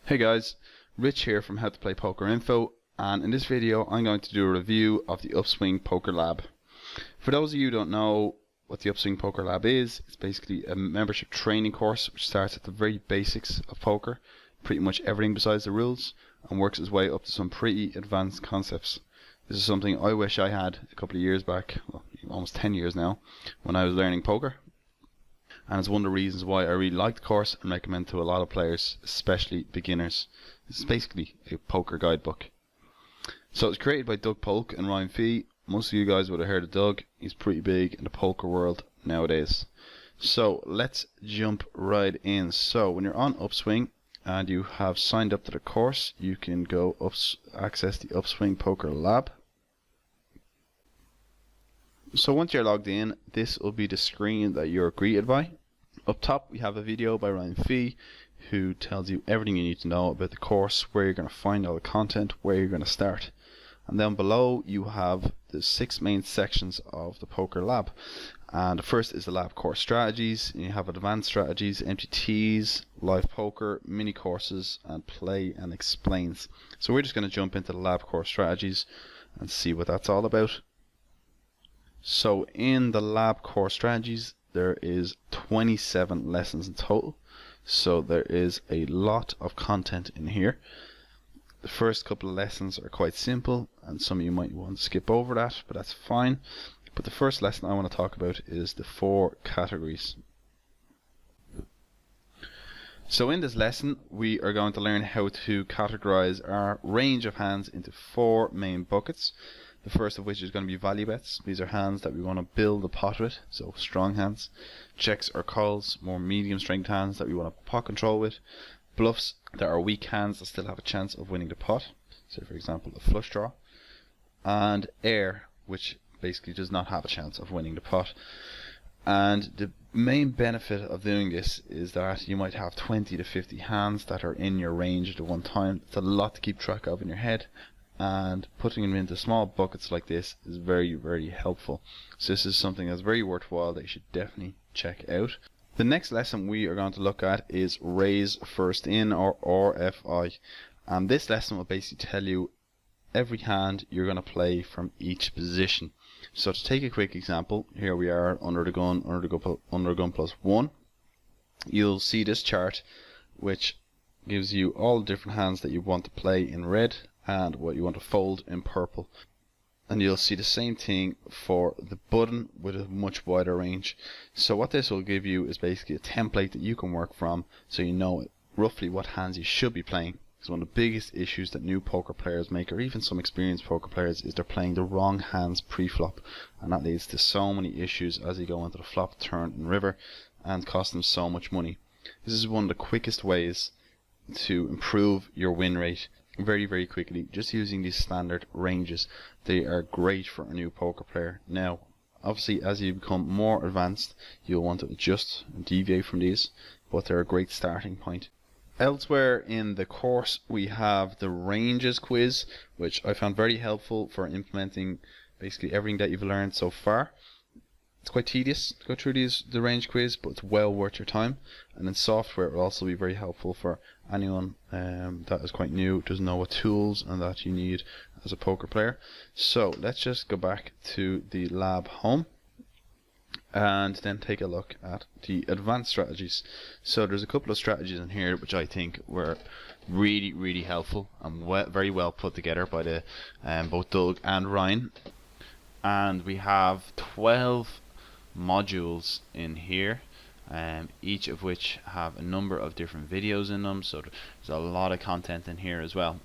Hey guys, Rich here from HowToPlayPokerInfo, and in this video I'm going to do a review of the Upswing Poker Lab. For those of you who don't know what the Upswing Poker Lab is, it's basically a membership training course which starts at the very basics of poker, pretty much everything besides the rules, and works its way up to some pretty advanced concepts. This is something I wish I had a couple of years back, well, almost 10 years now, when I was learning poker. And it's one of the reasons why I really like the course and recommend to a lot of players, especially beginners. This is basically a poker guidebook. So it was created by Doug Polk and Ryan Fee. Most of you guys would have heard of Doug. He's pretty big in the poker world nowadays. So let's jump right in. So when you're on Upswing and you have signed up to the course, you can go access the Upswing Poker Lab. So once you're logged in, this will be the screen that you're greeted by. Up top we have a video by Ryan Fee who tells you everything you need to know about the course, where you're going to find all the content, where you're going to start. And down below you have the 6 main sections of the Poker Lab. And the first is the lab course strategies. You have advanced strategies, MTTs, live poker, mini courses, and play and explains. So we're just going to jump into the lab course strategies and see what that's all about. So in the lab core strategies there is 27 lessons in total, so there is a lot of content in here. The first couple of lessons are quite simple and some of you might want to skip over that, but that's fine. But the first lesson I want to talk about is the 4 categories. So in this lesson we are going to learn how to categorize our range of hands into 4 main buckets. The first of which is going to be value bets. These are hands that we want to build a pot with, so strong hands. Checks or calls, more medium strength hands that we want to pot control with. Bluffs that are weak hands that still have a chance of winning the pot, so for example a flush draw. And air, which basically does not have a chance of winning the pot. And the main benefit of doing this is that you might have 20 to 50 hands that are in your range at one time. It's a lot to keep track of in your head, and putting them into small buckets like this is very, very helpful. So this is something that's very worthwhile that you should definitely check out. The next lesson we are going to look at is raise first in, or RFI, and this lesson will basically tell you every hand you're going to play from each position. So to take a quick example, here we are under the gun, under the gun plus 1. You'll see this chart which gives you all the different hands that you want to play in red and what you want to fold in purple. And you'll see the same thing for the button with a much wider range. So what this will give you is basically a template that you can work from, so you know roughly what hands you should be playing. Because one of the biggest issues that new poker players make, or even some experienced poker players, is they're playing the wrong hands pre-flop, and that leads to so many issues as you go into the flop, turn and river, and cost them so much money. This is one of the quickest ways to improve your win rate very, very quickly, just using these standard ranges. They are great for a new poker player. Now obviously as you become more advanced you'll want to adjust and deviate from these, but they're a great starting point. Elsewhere in the course we have the ranges quiz, which I found very helpful for implementing basically everything that you've learned so far. It's quite tedious to go through the range quiz, but it's well worth your time. And then software will also be very helpful for anyone that is quite new, doesn't know what tools and that you need as a poker player. So let's just go back to the lab home and then take a look at the advanced strategies. So there's a couple of strategies in here which I think were really, really helpful and very well put together by the both Doug and Ryan. And we have 12 modules in here, each of which have a number of different videos in them, so there's a lot of content in here as well.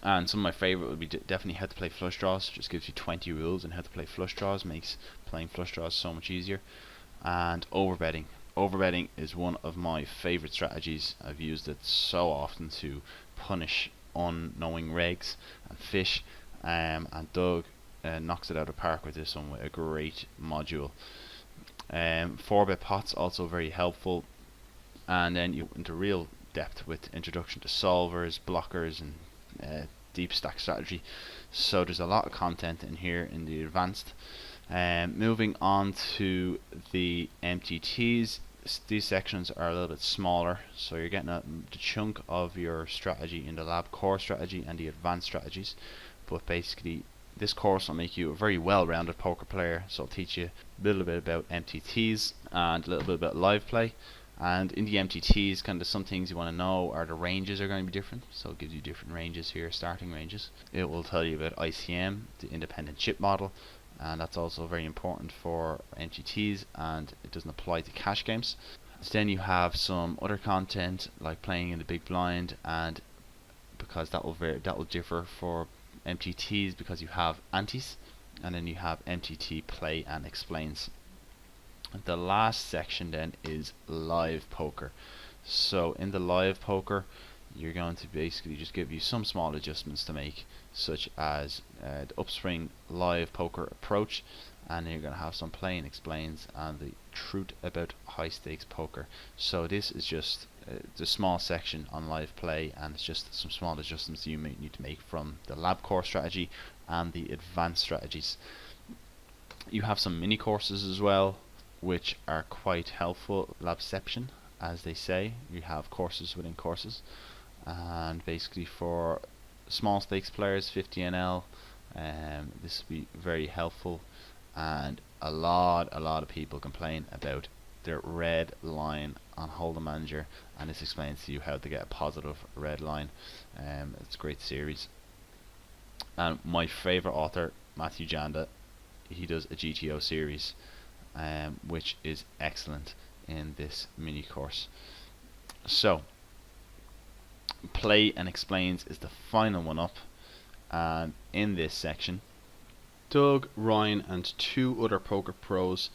And some of my favorite would be definitely how to play flush draws. Just gives you 20 rules on how to play flush draws, makes playing flush draws so much easier. And overbetting is one of my favorite strategies. I've used it so often to punish unknowing regs and fish, and Doug knocks it out of the park with this one with a great module. 4-bet pots also very helpful, and then you into real depth with introduction to solvers, blockers, and deep stack strategy. So there's a lot of content in here in the advanced. Moving on to the MTTs, these sections are a little bit smaller, so you're getting the chunk of your strategy in the lab core strategy and the advanced strategies. But basically, this course will make you a very well-rounded poker player. So it'll teach you a little bit about MTTs and a little bit about live play. And in the MTTs, kind of some things you want to know are the ranges are going to be different. So it gives you different ranges here, starting ranges. It will tell you about ICM, the independent chip model, and that's also very important for MTTs, and it doesn't apply to cash games. So then you have some other content like playing in the big blind, and because that will differ for MTTs because you have antes, and then you have MTT play and explains. The last section then is live poker. So in the live poker, you're going to basically just give you some small adjustments to make, such as the upswing live poker approach, and you're going to have some play and explains and the truth about high stakes poker. So this is just the small section on live play, and it's just some small adjustments you may need to make from the lab core strategy and the advanced strategies. You have some mini courses as well, which are quite helpful. Labception, as they say. You have courses within courses, and basically for small stakes players, 50NL, this will be very helpful. And a lot of people complain about their red line on Hold'em Manager, and this explains to you how to get a positive red line. It's a great series. And my favorite author, Matthew Janda, he does a GTO series, which is excellent in this mini course. So play and explains is the final one up, and in this section Doug, Ryan and two other poker pros,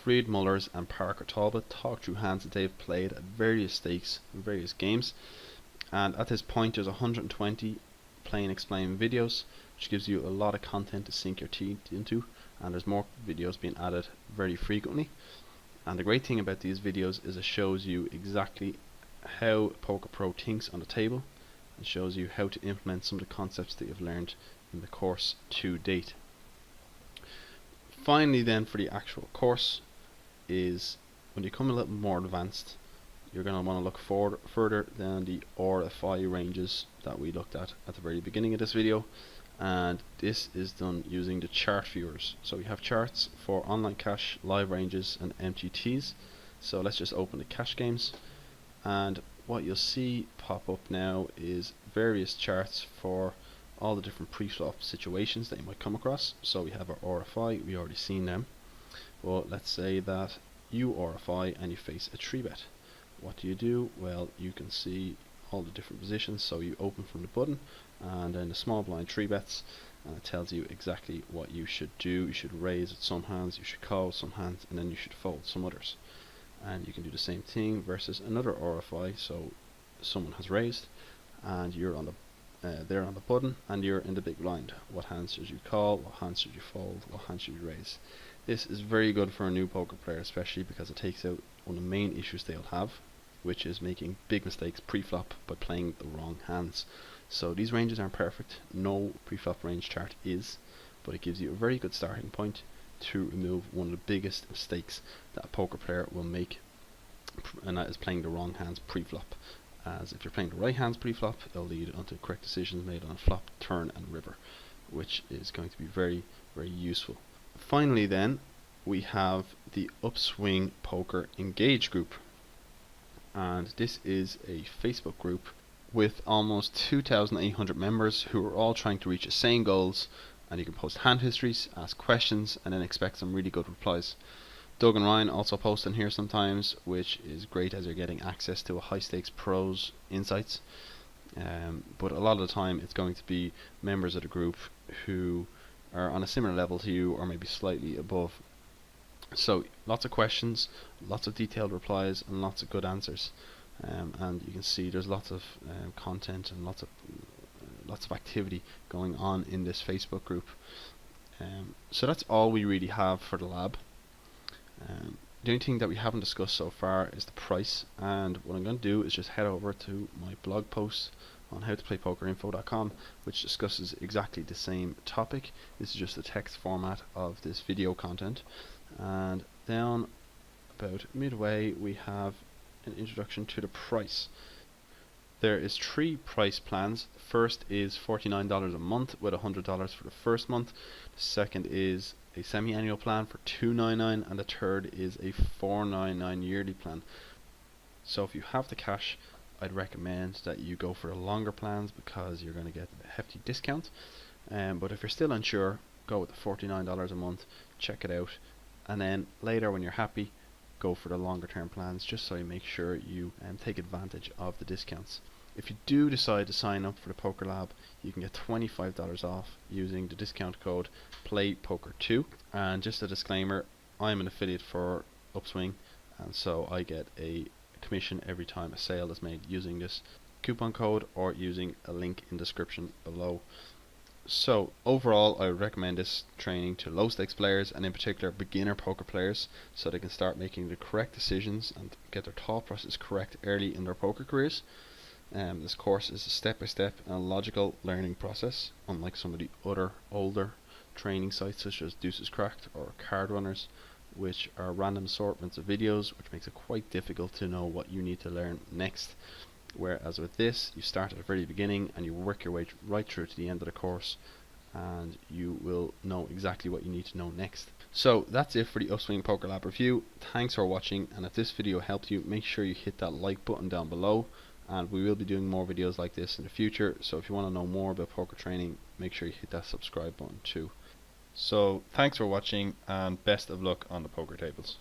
Fried Mullers and Parker Talbot, talk through hands that they've played at various stakes in various games. And at this point there's 120 play and explain videos, which gives you a lot of content to sink your teeth into, and there's more videos being added very frequently. And the great thing about these videos is it shows you exactly how a poker pro thinks on the table, and shows you how to implement some of the concepts that you've learned in the course to date. Finally then, for the actual course, is when you come a little more advanced, you're going to want to look further than the RFI ranges that we looked at the very beginning of this video, and this is done using the chart viewers. So we have charts for online cash, live ranges and MTTs. So let's just open the cash games, and what you'll see pop up now is various charts for all the different preflop situations that you might come across. So we have our RFI, we already seen them. Well, let's say that you RFI and you face a 3-bet. What do? Well, you can see all the different positions. So you open from the button and then the small blind 3-bets, and it tells you exactly what you should do. You should raise at some hands, you should call with some hands, and then you should fold some others. And you can do the same thing versus another RFI. So someone has raised and you're on the they're on the button and you're in the big blind. What hands should you call? What hands should you fold? What hands should you raise? This is very good for a new poker player, especially because it takes out one of the main issues they'll have, which is making big mistakes pre-flop by playing the wrong hands. So these ranges aren't perfect. No pre-flop range chart is, but it gives you a very good starting point to remove one of the biggest mistakes that a poker player will make, and that is playing the wrong hands pre-flop. As if you're playing the right hands pre-flop, it'll lead onto correct decisions made on flop, turn and river, which is going to be very, very useful. Finally then, we have the Upswing Poker Engage group, and this is a Facebook group with almost 2,800 members who are all trying to reach the same goals, and you can post hand histories, ask questions, and then expect some really good replies. Doug and Ryan also post in here sometimes, which is great as you're getting access to a high stakes pros insights. But a lot of the time it's going to be members of the group who are on a similar level to you or maybe slightly above. So lots of questions, lots of detailed replies and lots of good answers. And you can see there's lots of content and lots of activity going on in this Facebook group. So that's all we really have for the lab. The only thing that we haven't discussed so far is the price, and what I'm going to do is just head over to my blog post on HowToPlayPokerInfo.com, which discusses exactly the same topic. This is just the text format of this video content, and down about midway, we have an introduction to the price. There is 3 price plans. The first is $49 a month with $100 for the first month. The second is a semi-annual plan for $299, and the third is a $499 yearly plan. So if you have the cash, I'd recommend that you go for the longer plans because you're going to get a hefty discount. But if you're still unsure, go with the $49 a month, check it out, and then later when you're happy, go for the longer term plans, just so you make sure you take advantage of the discounts. If you do decide to sign up for the Poker Lab, you can get $25 off using the discount code PlayPoker2. And just a disclaimer, I'm an affiliate for Upswing, and so I get a commission every time a sale is made using this coupon code or using a link in the description below. So overall, I would recommend this training to low stakes players, and in particular beginner poker players, so they can start making the correct decisions and get their thought process correct early in their poker careers. This course is a step-by-step and logical learning process, unlike some of the other older training sites such as Deuces Cracked or Card Runners, which are random assortments of videos, which makes it quite difficult to know what you need to learn next. Whereas with this, you start at the very beginning and you work your way right through to the end of the course, and you will know exactly what you need to know next. So that's it for the Upswing Poker Lab review. Thanks for watching, and if this video helped you, make sure you hit that like button down below, and we will be doing more videos like this in the future. So if you want to know more about poker training, make sure you hit that subscribe button too. So thanks for watching, and best of luck on the poker tables.